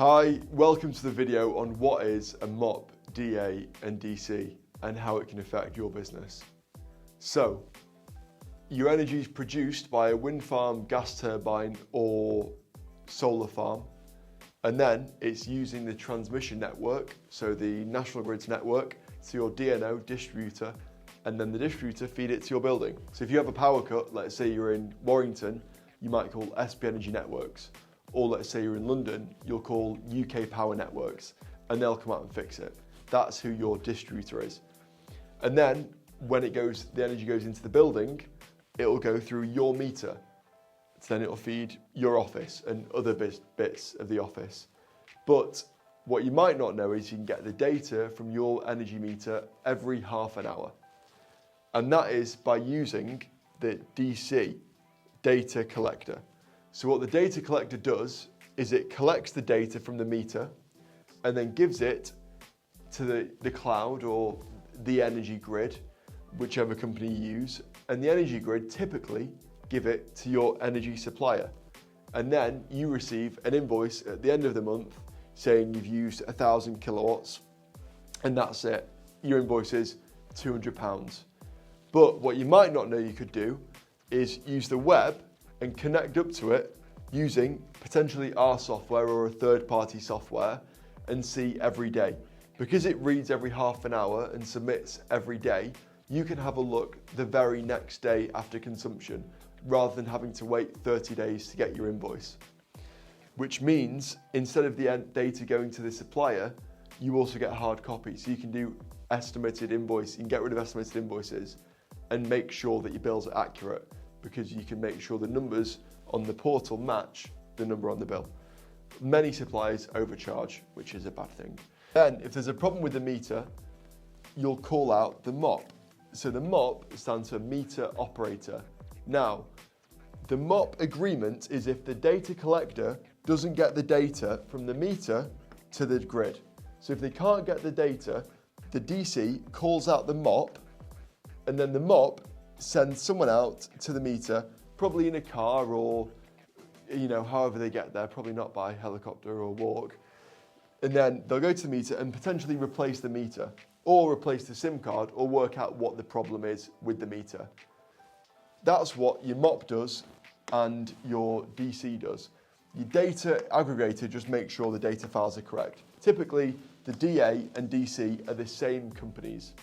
Hi, welcome to the video on what is a MOP, DA and DC and how it can affect your business. So, your energy is produced by a wind farm, gas turbine or solar farm, and then it's using the transmission network, so the national grid's network, to your DNO distributor, and then the distributor feed it to your building. So if you have a power cut, let's say you're in Warrington, you might call SP Energy Networks, or let's say you're in London, you'll call UK Power Networks, and they'll come out and fix it. That's who your distributor is. And then when the energy goes into the building, it'll go through your meter. So then it'll feed your office and other bits of the office. But what you might not know is you can get the data from your energy meter every half an hour. And that is by using the DC, data collector. So what the data collector does is it collects the data from the meter and then gives it to the cloud or the energy grid, whichever company you use, and the energy grid typically give it to your energy supplier. And then you receive an invoice at the end of the month saying you've used 1,000 kilowatts and that's it. Your invoice is £200. But what you might not know you could do is use the web and connect up to it using potentially our software or a third-party software and see every day. Because it reads every half an hour and submits every day, you can have a look the very next day after consumption rather than having to wait 30 days to get your invoice. Which means instead of the data going to the supplier, you also get a hard copy. So you can do estimated invoice, you can get rid of estimated invoices and make sure that your bills are accurate, because you can make sure the numbers on the portal match the number on the bill. Many suppliers overcharge, which is a bad thing. Then, if there's a problem with the meter, you'll call out the MOP. So the MOP stands for meter operator. Now, the MOP agreement is if the data collector doesn't get the data from the meter to the grid. So if they can't get the data, the DC calls out the MOP, and then the MOP sends someone out to the meter, probably in a car or, however they get there, probably not by helicopter or walk. And then they'll go to the meter and potentially replace the meter or replace the SIM card or work out what the problem is with the meter. That's what your MOP does and your DC does. Your data aggregator just makes sure the data files are correct. Typically, the DA and DC are the same companies.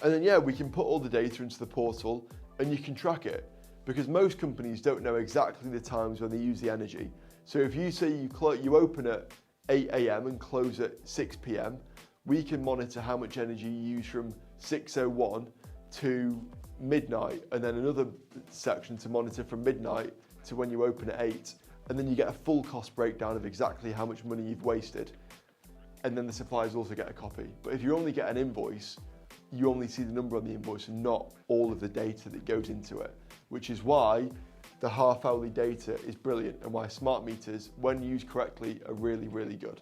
And then, we can put all the data into the portal and you can track it, because most companies don't know exactly the times when they use the energy. So if you say you open at 8 AM and close at 6 PM, we can monitor how much energy you use from 6:01 to midnight, and then another section to monitor from midnight to when you open at 8. And then you get a full cost breakdown of exactly how much money you've wasted. And then the suppliers also get a copy. But if you only get an invoice, you only see the number on the invoice and not all of the data that goes into it, which is why the half-hourly data is brilliant and why smart meters, when used correctly, are really, really good.